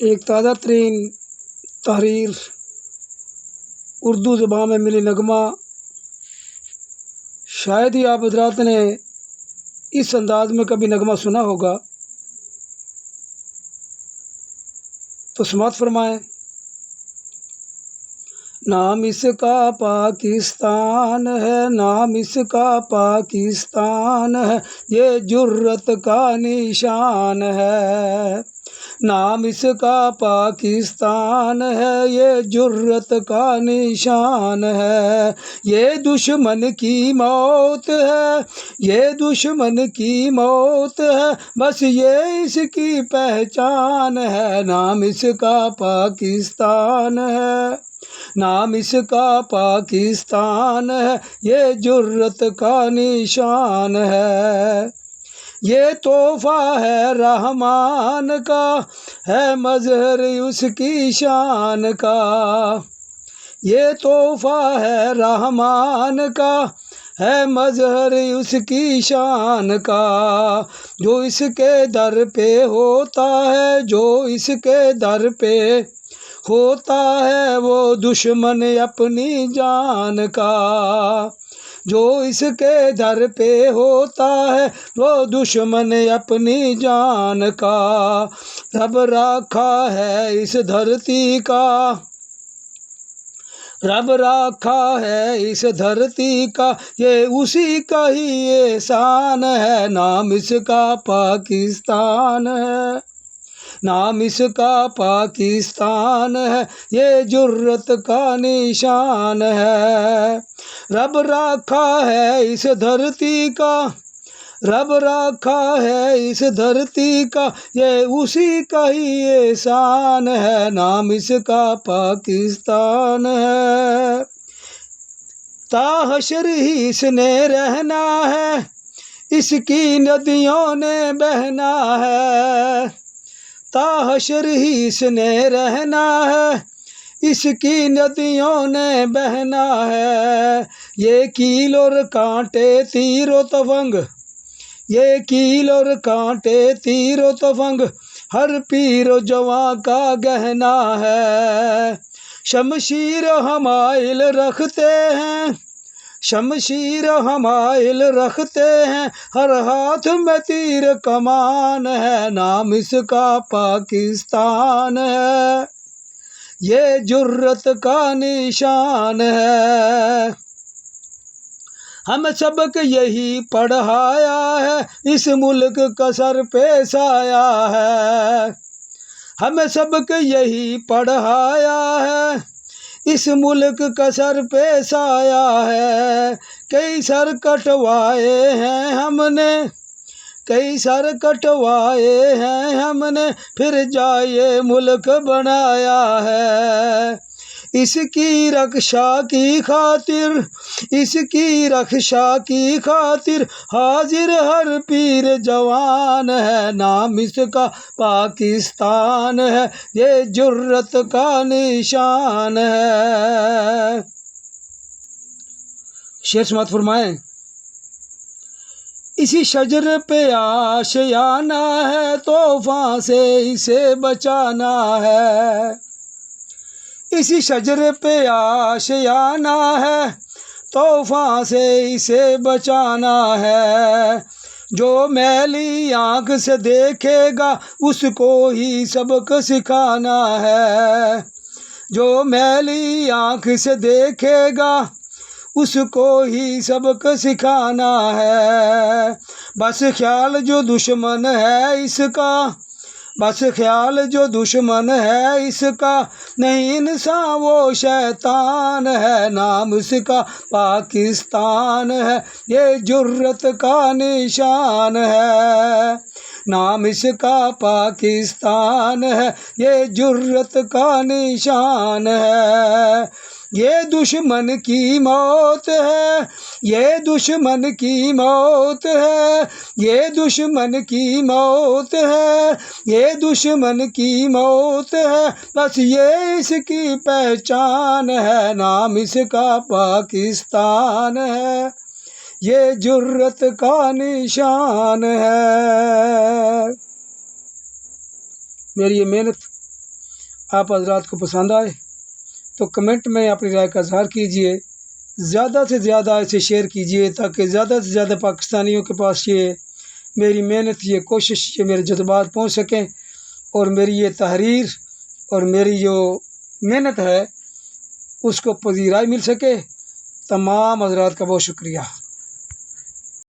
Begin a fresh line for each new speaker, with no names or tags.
ایک تازہ ترین تحریر اردو زبان میں ملی نغمہ، شاید ہی آپ حضرات نے اس انداز میں کبھی نغمہ سنا ہوگا، تو سماعت فرمائیں۔ نام اس کا پاکستان ہے، نام اس کا پاکستان ہے، یہ جرت کا نشان ہے۔ نام اس کا پاکستان ہے، یہ جرت کا نشان ہے۔ یہ دشمن کی موت ہے، یہ دشمن کی موت ہے، بس یہ اس کی پہچان ہے۔ نام اس کا پاکستان ہے، نام اس کا پاکستان ہے، یہ جرت کا نشان ہے۔ یہ تحفہ ہے رحمان کا، ہے مظہر اس کی شان کا۔ یہ تحفہ ہے رحمان کا، ہے مظہر اس کی شان کا۔ جو اس کے در پہ ہوتا ہے، جو اس کے در پہ ہوتا ہے، وہ دشمن اپنی جان کا۔ جو اس کے در پہ ہوتا ہے، وہ دشمن اپنی جان کا۔ رب رکھا ہے اس دھرتی کا، رب رکھا ہے اس دھرتی کا، یہ اسی کا ہی احسان ہے۔ نام اس کا پاکستان ہے، نام اس کا پاکستان ہے، یہ جرت کا نشان ہے۔ رب رکھا ہے اس دھرتی کا، رب رکھا ہے اس دھرتی کا، یہ اسی کا ہی احسان ہے۔ نام اس کا پاکستان ہے۔ تا حشر ہی اس نے رہنا ہے، اس کی ندیوں نے بہنا ہے۔ تا حشر ہی اس نے رہنا ہے، اس کی ندیوں نے بہنا ہے۔ یہ کیل اور کانٹے تیر و تفنگ، یہ کیل اور کانٹے تیر و تفنگ، ہر پیر و جوان کا گہنا ہے۔ شمشیر حمائل رکھتے ہیں، شمشیر حمائل رکھتے ہیں، ہر ہاتھ میں تیر کمان ہے۔ نام اس کا پاکستان ہے، یہ جرت کا نشان ہے۔ ہم سبق یہی پڑھایا ہے، اس ملک کا سر پہ سایہ ہے۔ ہم سبق یہی پڑھایا ہے، اس ملک کا سر پہ سایہ ہے۔ کئی سر کٹوائے ہیں ہم نے، کئی سر کٹوائے ہیں ہم نے، پھر جا یہ ملک بنایا ہے۔ اس کی رکشا کی خاطر، اس کی رکشا کی خاطر، حاضر ہر پیر جوان ہے۔ نام اس کا پاکستان ہے، یہ جرت کا نشان ہے۔ شعر سماعت فرمائیں۔ اسی شجر پہ آشیانہ ہے، طوفان سے اسے بچانا ہے۔ اسی شجر پہ آشیانہ ہے، طوفان سے اسے بچانا ہے۔ جو میلی آنکھ سے دیکھے گا، اس کو ہی سبق سکھانا ہے۔ جو میلی آنکھ سے دیکھے گا، اس کو ہی سبق سکھانا ہے۔ بس خیال جو دشمن ہے اس کا، بس خیال جو دشمن ہے اس کا، نہیں انسان وہ شیطان ہے۔ نام اس کا پاکستان ہے، یہ جرت کا نشان ہے۔ نام اس کا پاکستان ہے، یہ جرت کا نشان ہے۔ یہ دشمن کی موت ہے، یہ دشمن کی موت ہے، یہ دشمن کی موت ہے، یہ دشمن کی موت ہے، بس یہ اس کی پہچان ہے۔ نام اس کا پاکستان ہے، یہ جرت کا نشان ہے۔ میری یہ محنت آپ حضرات کو پسند آئے تو کمنٹ میں اپنی رائے کا اظہار کیجیے، زیادہ سے زیادہ اسے شیئر کیجیے تاکہ زیادہ سے زیادہ پاکستانیوں کے پاس یہ میری محنت، یہ کوشش، یہ میرے جذبات پہنچ سکیں اور میری یہ تحریر اور میری جو محنت ہے اس کو پذیرائی مل سکے۔ تمام حضرات کا بہت شکریہ۔